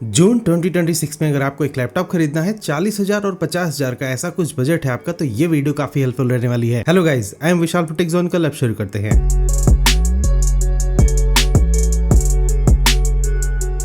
जून 2026 में अगर आपको एक लैपटॉप खरीदना है 40,000 और 50,000 का ऐसा कुछ बजट है आपका, तो ये वीडियो काफी हेल्पफुल रहने वाली है। Hello guys, I am Vishal take zone. कल अब शुरू करते हैं।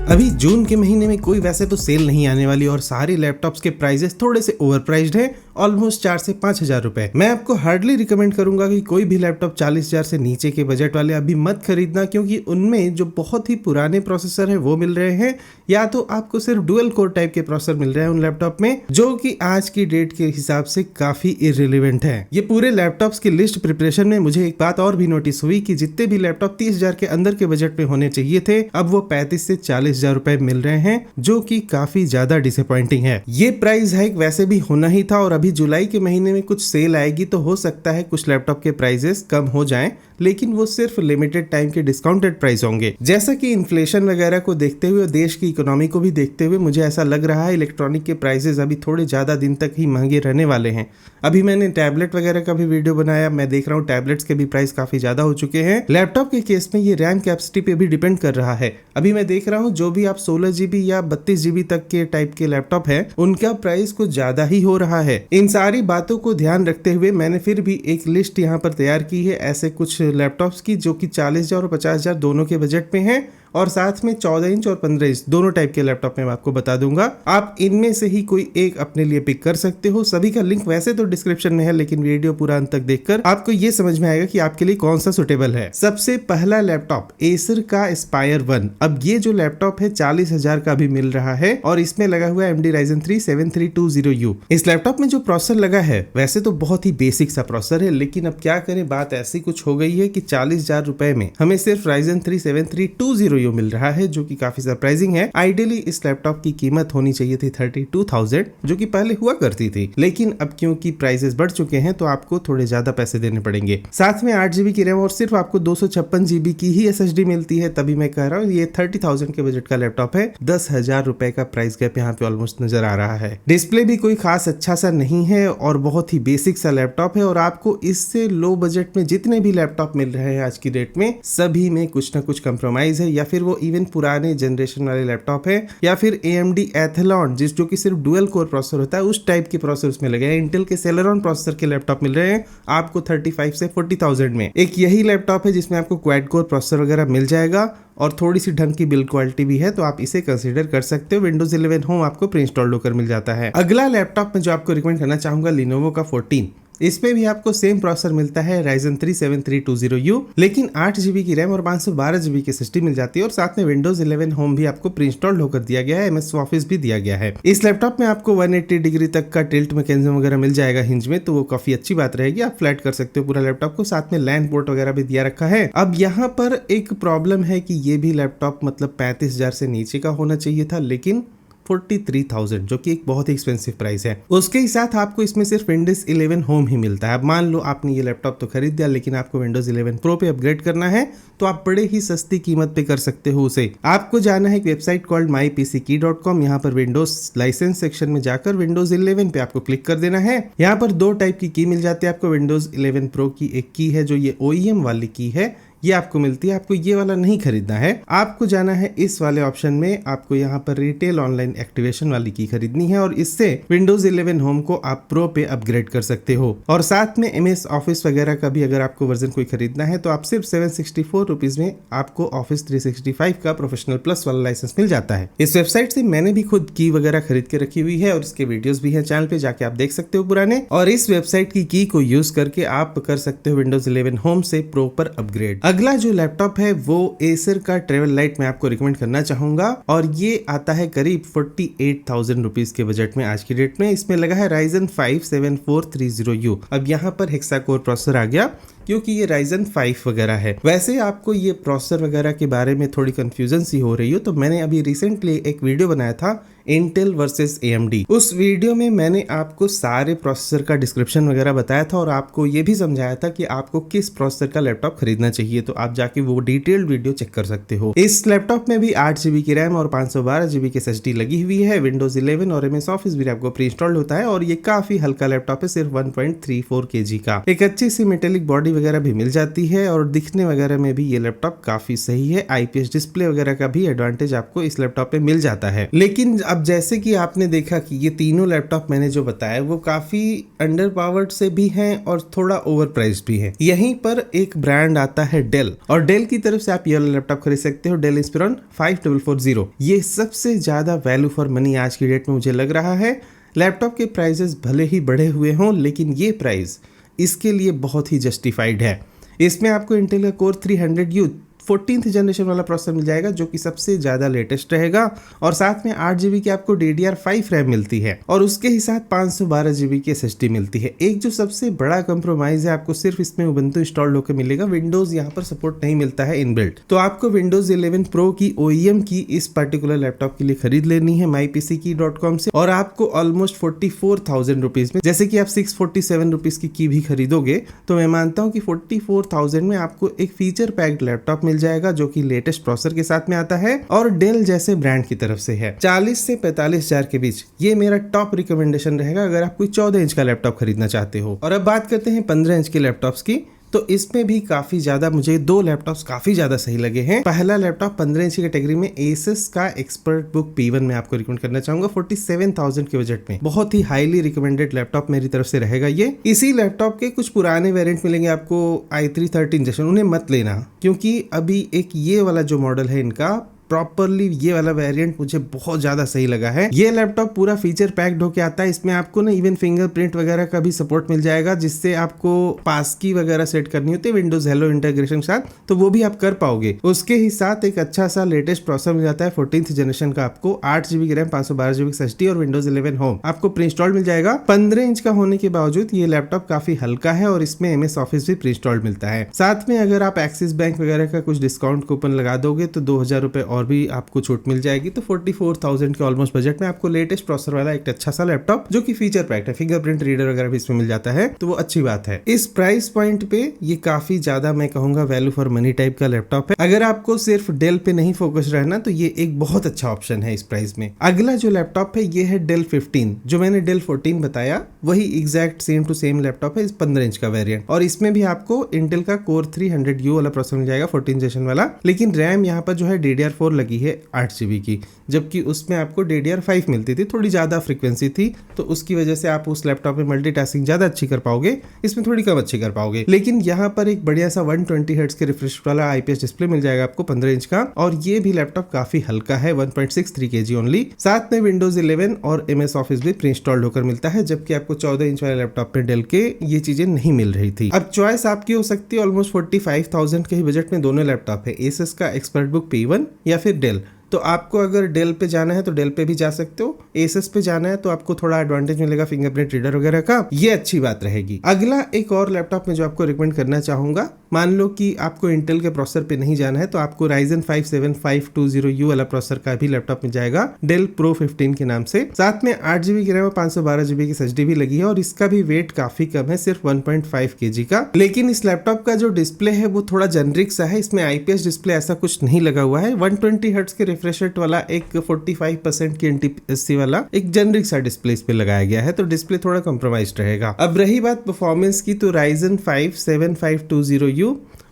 अभी जून के महीने में कोई वैसे तो सेल नहीं आने वाली और सारी लैपटॉप्स के प्राइसेस थोड़े से ओवर प्राइस्ड हैं, ऑलमोस्ट 4 से 5,000 रुपए। मैं आपको हार्डली रिकमेंड करूंगा कि कोई भी लैपटॉप 40,000 से नीचे के बजट वाले अभी मत खरीदना, क्योंकि उनमें जो बहुत ही पुराने प्रोसेसर है वो मिल रहे हैं, या तो आपको सिर्फ डुअल कोर टाइप के प्रोसेसर मिल रहे हैं उन लैपटॉप में, जो कि आज की डेट के हिसाब से काफी इररिलेवेंट है। ये पूरे लैपटॉप्स की लिस्ट प्रिपरेशन में मुझे एक बात और भी नोटिस हुई कि जितने भी लैपटॉप 30,000 के अंदर के बजट में होने चाहिए थे, अब वो 35 से 40,000 रुपए मिल रहे हैं, जो कि काफी ज्यादा डिसअपॉइंटिंग है। ये प्राइस हाइक वैसे भी होना ही था, और अभी जुलाई के महीने में कुछ सेल आएगी तो हो सकता है कुछ लैपटॉप के प्राइसेस कम हो जाएं, लेकिन वो सिर्फ लिमिटेड टाइम के डिस्काउंटेड प्राइस होंगे। जैसा कि इन्फ्लेशन वगैरह को देखते हुए, देश की इकोनॉमी को भी देखते हुए, मुझे ऐसा लग रहा है इलेक्ट्रॉनिक के प्राइसेस अभी थोड़े ज्यादा दिन तक ही महंगे रहने वाले हैं। अभी मैंने टैबलेट वगैरह का भी वीडियो बनाया, मैं देख रहा हूँ टैबलेट्स के भी प्राइस काफी ज्यादा हो चुके हैं। लैपटॉप के केस में ये रैम कैपेसिटी पे भी डिपेंड कर रहा है। अभी मैं देख रहा हूँ जो भी आप 16 GB या 32 GB तक के टाइप के लैपटॉप है, उनका प्राइस कुछ ज्यादा ही हो रहा है। इन सारी बातों को ध्यान रखते हुए मैंने फिर भी एक लिस्ट यहाँ पर तैयार की है ऐसे कुछ लैपटॉप्स की, जो कि 40,000 और 50,000 दोनों के बजट में है, और साथ में 14 इंच और 15 इंच दोनों टाइप के लैपटॉप में मैं आपको बता दूंगा। आप इनमें से ही कोई एक अपने लिए पिक कर सकते हो। सभी का लिंक वैसे तो डिस्क्रिप्शन में है, लेकिन वीडियो पूरा अंत तक देखकर आपको ये समझ में आएगा कि आपके लिए कौन सा सुटेबल है। सबसे पहला लैपटॉप एसर का एस्पायर 1। अब ये जो लैपटॉप है 40,000 का भी मिल रहा है, और इसमें लगा हुआ है AMD Ryzen 3 7320U। इस लैपटॉप में जो प्रोसेसर लगा है वैसे तो बहुत ही बेसिक सा प्रोसेसर है, लेकिन अब क्या करें, बात ऐसी कुछ हो गई है कि 40,000 रुपए में हमें सिर्फ Ryzen 3 7320 मिल रहा है, जो कि काफी सरप्राइजिंग है। आइडियली इस लैपटॉप की कीमत होनी चाहिए थी 32,000, जो कि पहले हुआ करती थी, लेकिन अब क्योंकि प्राइसेस बढ़ चुके हैं तो आपको थोड़े ज्यादा पैसे देने पड़ेंगे। साथ में 8 GB की रैम और सिर्फ आपको 256 GB की ही SSD मिलती है। तभी मैं कह रहा हूँ ये 30,000 के बजट का लैपटॉप है। 10,000 रुपए का प्राइस गैप यहाँ पे ऑलमोस्ट नजर आ रहा है। डिस्प्ले भी कोई खास अच्छा सा नहीं है और बहुत ही बेसिक सा लैपटॉप है, और आपको इससे लो बजट में जितने भी लैपटॉप मिल रहे हैं आज की डेट में, सभी में कुछ ना कुछ कंप्रोमाइज है, या फिर वो इवन पुराने जनरेशन वाले लैपटॉप है, या फिर AMD Athlon जो कि सिर्फ डुअल कोर प्रोसेसर होता है, उस टाइप के प्रोसेसर उसमें लगे हैं। इंटेल के Celeron प्रोसेसर के लैपटॉप मिल रहे हैं आपको 35 से 40,000 में। एक यही लैपटॉप है जिसमें आपको क्वाड कोर प्रोसेसर वगैरह मिल जाएगा, और थोड़ी सी ढंग की बिल्ड क्वालिटी भी है, तो आप इसे कंसीडर कर सकते हो। Windows 11 Home आपको प्री इंस्टॉल्ड होकर मिल जाता है। अगला लैपटॉप में जो आपको रिकमेंड करना चाहूंगा, Lenovo का 14। इसमें भी आपको सेम प्रोसेसर मिलता है Ryzen 3 7320U, लेकिन 8 GB की रैम और 512 GB की SSD मिल जाती है, और साथ में Windows 11 Home भी आपको प्री इंस्टॉल्ड होकर दिया गया है, MS Office भी दिया गया है। इस लैपटॉप में आपको 180 डिग्री तक का टिल्ट मैकेनिज्म वगैरह मिल जाएगा हिंज में, तो वो काफी अच्छी बात रहेगी। आप फ्लैट कर सकते हो पूरा लैपटॉप को। साथ में लैंड पोर्ट वगैरह भी दिया रखा है। अब यहाँ पर एक प्रॉब्लम है कि ये भी लैपटॉप मतलब 35,000 से नीचे का होना चाहिए था, लेकिन 43,000, जो कि एक बहुत ही एक्सपेंसिव प्राइस है। उसके ही साथ आपको इसमें सिर्फ Windows 11 Home ही मिलता है। अब मान लो आपने ये लैपटॉप तो खरीद दिया, लेकिन आपको Windows 11 Pro पे अपग्रेड करना है, तो आप बड़े ही सस्ती कीमत पे कर सकते हो उसे। आपको जाना है एक वेबसाइट कॉल्ड mypckey.com। यहाँ पर विंडोज लाइसेंस सेक्शन में जाकर Windows 11 पे आपको क्लिक कर देना है। यहाँ पर 2 टाइप की की मिल जाती है आपको। Windows 11 Pro की एक की है जो ये OEM वाली की है, ये आपको मिलती है। आपको ये वाला नहीं खरीदना है, आपको जाना है इस वाले ऑप्शन में। आपको यहाँ पर रिटेल ऑनलाइन एक्टिवेशन वाली की खरीदनी है, और इससे Windows 11 Home को आप प्रो पे अपग्रेड कर सकते हो। और साथ में MS Office वगैरह का भी अगर आपको वर्जन कोई खरीदना है, तो आप सिर्फ 764 रुपीज में आपको Office 365 का प्रोफेशनल प्लस वाला लाइसेंस मिल जाता है। इस वेबसाइट से मैंने भी खुद की वगैरह खरीद के रखी हुई है, और इसके वीडियोस भी है चैनल पे, जाके आप देख सकते हो पुराने। और इस वेबसाइट की को यूज करके आप कर सकते हो Windows 11 Home से प्रो पर अपग्रेड। अगला जो लैपटॉप है वो एसर का ट्रेवल लाइट मैं आपको रिकमेंड करना चाहूंगा, और ये आता है करीब 48,000 रुपीज के बजट में आज की डेट में। इसमें लगा है Ryzen 5 7430U। अब यहाँ पर हेक्सा कोर प्रोसेसर आ गया, क्योंकि ये Ryzen 5 वगैरह है। वैसे आपको ये प्रोसेसर वगैरह के बारे में थोड़ी कंफ्यूजन सी हो रही हो, तो मैंने अभी रिसेंटली एक वीडियो बनाया था इंटेल वर्सेस AMD। उस वीडियो में मैंने आपको सारे प्रोसेसर का डिस्क्रिप्शन वगैरह बताया था और आपको ये भी समझाया था कि आपको किस प्रोसेसर का लैपटॉप खरीदना चाहिए, तो आप जाके वो डिटेल्ड वीडियो चेक कर सकते हो। इस लैपटॉप में भी 8GB की रैम और 512GB की SSD लगी हुई है। विंडोज 11 और MS ऑफिस भी आपको प्री इंस्टॉल्ड होता है और ये काफी हल्का लैपटॉप है, सिर्फ 1.34 kg का। एक अच्छी सी मेटेलिक बॉडी वगैरह भी मिल जाती है और दिखने वगैरह में भी ये लैपटॉप काफी सही है। IPS डिस्प्ले वगैरह का भी एडवांटेज आपको इस लैपटॉप पे मिल जाता है। लेकिन अब जैसे कि आपने देखा कि ये तीनों लैपटॉप मैंने जो बताया वो काफी अंडर पावर्ड से भी हैं और थोड़ा ओवर प्राइस भी है। यहीं पर एक ब्रांड आता है डेल, और डेल की तरफ से आप ये लैपटॉप खरीद सकते हो, डेल इंस्पिरॉन 5440। ये सबसे ज्यादा वैल्यू फॉर मनी आज की डेट में मुझे लग रहा है। लैपटॉप के प्राइसेस भले ही बढ़े हुए हों, लेकिन ये प्राइस इसके लिए बहुत ही जस्टिफाइड है। इसमें आपको इंटेल का Core 300U 14th जनरेशन वाला प्रोसेसर मिल जाएगा जो कि सबसे ज्यादा लेटेस्ट रहेगा, और साथ में 8GB की आपको DDR5 रैम मिलती है और उसके ही साथ 512GB की SSD मिलती है। एक जो सबसे बड़ा कंप्रोमाइज है, आपको सिर्फ इसमें उबंटू इंस्टॉल्ड होकर मिलेगा, विंडोज यहाँ पर सपोर्ट नहीं मिलता है इनबिल्ट। तो आपको विंडोज 11 प्रो की OEM की इस पर्टिकुलर लैपटॉप के लिए खरीद लेनी है mypckey.com से, और आपको ऑलमोस्ट 44,000 रुपीज में, जैसे कि आप 647 रुपीज की भी खरीदोगे, तो मैं मानता हूँ कि 44,000 में आपको एक फीचर पैक्ड लैपटॉप मिल जाएगा जो कि लेटेस्ट प्रोसेसर के साथ में आता है और डेल जैसे ब्रांड की तरफ से है। 40 से 45,000 के बीच ये मेरा टॉप रिकमेंडेशन रहेगा अगर आप कोई 14 इंच का लैपटॉप खरीदना चाहते हो। और अब बात करते हैं 15 इंच के लैपटॉप्स की, तो इसमें भी काफी ज्यादा मुझे दो लैपटॉप्स काफी ज्यादा सही लगे हैं। पहला लैपटॉप 15 इंच की कैटेगरी में Asus का ExpertBook P1 में आपको रिकमेंड करना चाहूंगा 47,000 के बजट में। बहुत ही हाईली रिकमेंडेड लैपटॉप मेरी तरफ से रहेगा ये। इसी लैपटॉप के कुछ पुराने वेरिएंट मिलेंगे आपको i3 13 जैसे, उन्हें मत लेना, क्योंकि अभी एक ये वाला जो मॉडल है इनका प्रॉपरली ये वाला वेरिएंट मुझे बहुत ज्यादा सही लगा है। ये लैपटॉप पूरा फीचर पैक्ड होके आता है। इसमें आपको ना इवन फिंगरप्रिंट वगैरह का भी सपोर्ट मिल जाएगा, जिससे आपको पास की वगैरह सेट करनी होती है विंडोज हेलो इंटीग्रेशन के साथ, तो वो भी आप कर पाओगे। उसके ही साथ एक अच्छा सा लेटेस्ट प्रोसेसर मिल जाता है 14th जनरेशन का, आपको 8GB की रैम 512GB की SSD और विंडोज 11 होम आपको प्री इंस्टॉल्ड मिल जाएगा। 15 इंच का होने के बावजूद ये लैपटॉप काफी हल्का है और इसमें MS ऑफिस भी प्री इंस्टॉल्ड मिलता है। साथ में अगर आप एक्सिस बैंक वगैरह का कुछ डिस्काउंट कूपन लगा दोगे तो 2,000 रुपए और भी आपको छूट मिल जाएगी। तो 44,000 के ऑलमोस्ट बजट में आपको लेटेस्ट प्रोसेसर वाला एक अच्छा सा लैपटॉप जो कि फीचर पैक्ड है, फिंगरप्रिंट रीडर वगैरह भी इसमें मिल जाता है, तो वो अच्छी बात है। इस प्राइस पॉइंट पे ये काफी ज्यादा मैं कहूंगा वैल्यू फॉर मनी टाइप का लैपटॉप है। अगर आपको सिर्फ डेल पे नहीं फोकस रहना तो ये एक बहुत अच्छा ऑप्शन है इस प्राइस में। अगला जो लैपटॉप है ये है डेल 15। जो मैंने डेल 14 बताया वही exact same to same laptop है, इस 15 इंच का वेरिएंट, और इसमें भी आपको इंटेल का Core 300U वाला प्रोसेसर मिल जाएगा 14 जनरेशन वाला, लेकिन रैम यहाँ पर जो है DDR4 लगी है 8GB की, जबकि उसमें आपको DDR5 मिलती थी, थोड़ी ज्यादा फ्रीक्वेंसी थी, तो उसकी वजह से आप उस लैपटॉप में मल्टीटास्किंग ज्यादा अच्छी कर पाओगे, इसमें थोड़ी कम अच्छी कर पाओगे। लेकिन यहाँ पर एक बढ़िया सा 120 हर्ट्ज के रिफ्रेश वाला IPS डिस्प्ले मिल जाएगा आपको 15 इंच का, और ये भी लैपटॉप काफी हल्का है 1.63 kg ओनली। साथ में विंडोज 11 और MS ऑफिस भी प्री इंस्टॉल्ड होकर मिलता है, जबकि आपको 14 इंच वाले लैपटॉप में डेल के ये चीजें नहीं मिल रही थी। अब चॉइस आपकी हो सकती है, ऑलमोस्ट 45,000 के ही बजट में दोनों लैपटॉप है, Asus का ExpertBook P1 या फिर डेल। तो आपको अगर डेल पे जाना है तो डेल पे भी जा सकते हो, Asus पे जाना है तो आपको थोड़ा एडवांटेज मिलेगा फिंगरप्रिंट रीडर वगैरह का, ये अच्छी बात रहेगी। अगला एक और लैपटॉप में जो आपको रिकमेंड करना चाहूंगा, मान लो कि आपको इंटेल के प्रोसेसर पे नहीं जाना है तो आपको Ryzen 5 7520U वाला प्रोसेसर का भी लैपटॉप मिल जाएगा डेल Pro 15 के नाम से। साथ में 8GB की रैम और 512GB की SSD भी लगी है, और इसका भी वेट काफी कम है, सिर्फ 1.5 kg का। लेकिन इस लैपटॉप का जो डिस्प्ले है वो थोड़ा जेनरिक सा है, इसमें IPS डिस्प्ले ऐसा कुछ नहीं लगा हुआ है। 120 हर्ट्ज के रिफ्रेश रेट वाला एक 45% की NTSC वाला एक जेनरिक सा डिस्प्ले इस पे लगाया गया है, तो डिस्प्ले थोड़ा कॉम्प्रोमाइज्ड रहेगा। अब रही बात परफॉर्मेंस की, तो Ryzen 5 7520U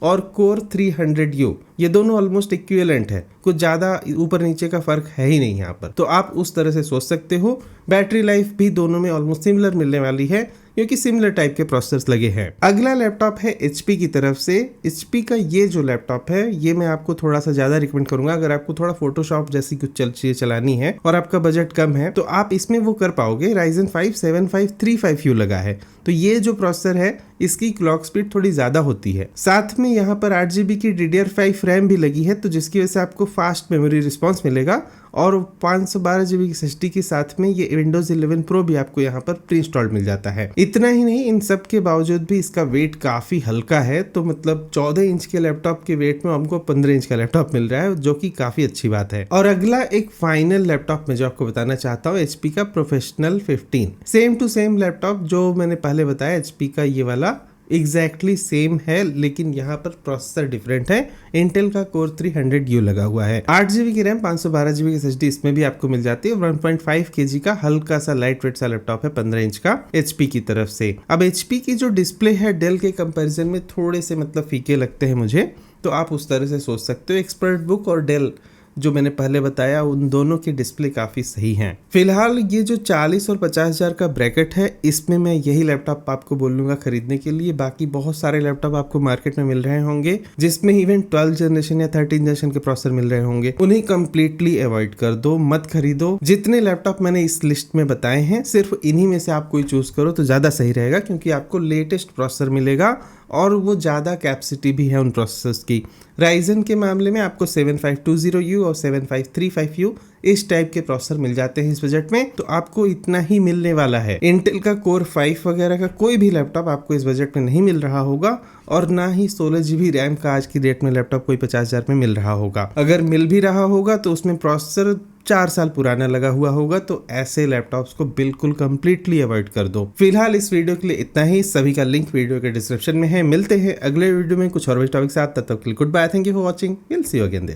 और Core 300U ये दोनों ऑलमोस्ट इक्विवेलेंट है, कुछ ज्यादा ऊपर नीचे का फर्क है ही नहीं यहाँ पर, तो आप उस तरह से सोच सकते हो। बैटरी लाइफ भी दोनों में ऑलमोस्ट सिमिलर मिलने वाली है, क्योंकि सिमिलर टाइप के प्रोसेसर्स लगे हैं। अगला लैपटॉप है HP की तरफ से। HP का ये जो लैपटॉप है ये मैं आपको थोड़ा सा ज्यादा रिकमेंड करूंगा अगर आपको थोड़ा फोटोशॉप जैसी कुछ चीजें चलानी है और आपका बजट कम है, तो आप इसमें वो कर पाओगे। Ryzen 5 7535U लगा है, तो ये जो प्रोसेसर है इसकी क्लॉक स्पीड थोड़ी ज्यादा होती है। साथ में यहाँ पर 8GB की DDR5 रैम भी लगी है, तो जिसकी वजह से आपको फास्ट मेमोरी रिस्पॉन्स मिलेगा और 512 GB की SSD के साथ में ये Windows 11 Pro भी आपको यहाँ पर प्री इंस्टॉल्ड मिल जाता है। इतना ही नहीं, इन सब के बावजूद भी इसका वेट काफी हल्का है, तो मतलब 14 इंच के लैपटॉप के वेट में हमको 15 इंच का लैपटॉप मिल रहा है, जो कि काफी अच्छी बात है। और अगला एक फाइनल लैपटॉप मैं जो आपको बताना चाहता हूँ, HP का professional 15। Same to same laptop जो मैंने पहले बताया, HP का ये वाला एग्जैक्टली सेम है, लेकिन यहाँ पर प्रोसेसर डिफरेंट है। इंटेल का कोर 300U लगा हुआ है। 8 GB की रैम, 512 GB की SSD इसमें भी आपको मिल जाती है। 1.5 kg का हल्का सा लाइट वेट सा लैपटॉप है, 15 इंच का, HP की तरफ से। अब HP की जो डिस्प्ले है डेल के कंपैरिजन में थोड़े से मतलब फीके लगते हैं मुझे, तो आप उस तरह से सोच सकते हो। एक्सपर्ट बुक और डेल जो मैंने पहले बताया, उन दोनों की डिस्प्ले काफी सही हैं। फिलहाल ये जो 40 और 50 हजार का ब्रैकेट है, इसमें मैं यही लैपटॉप आपको बोलूंगा खरीदने के लिए। बाकी बहुत सारे लैपटॉप आपको मार्केट में मिल रहे होंगे जिसमें इवन 12 जनरेशन या 13 जनरेशन के प्रोसेसर मिल रहे होंगे, उन्हें कंप्लीटली अवॉइड कर दो, मत खरीदो। जितने लैपटॉप मैंने इस लिस्ट में बताए हैं, सिर्फ इन्हीं में से आप कोई चूज करो तो ज्यादा सही रहेगा, क्योंकि आपको लेटेस्ट प्रोसेसर मिलेगा और वो ज़्यादा कैपेसिटी भी है उन प्रोसेसर्स की। राइजन के मामले में आपको 7520U और 7535U इस टाइप के प्रोसेसर मिल जाते हैं इस बजट में, तो आपको इतना ही मिलने वाला है। इंटेल का कोर 5 वगैरह का कोई भी लैपटॉप आपको इस बजट में नहीं मिल रहा होगा, और ना ही 16 GB रैम का आज की डेट में लैपटॉप कोई 50,000 में मिल रहा होगा। अगर मिल भी रहा होगा तो उसमें प्रोसेसर 4 साल पुराना लगा हुआ होगा, तो ऐसे लैपटॉप्स को बिल्कुल कंप्लीटली अवॉइड कर दो। फिलहाल इस वीडियो के लिए इतना ही। सभी का लिंक वीडियो के डिस्क्रिप्शन में है। मिलते हैं अगले वीडियो में कुछ और टॉपिक के साथ। तब तक के लिए good bye, thank you for watching, will see you again there.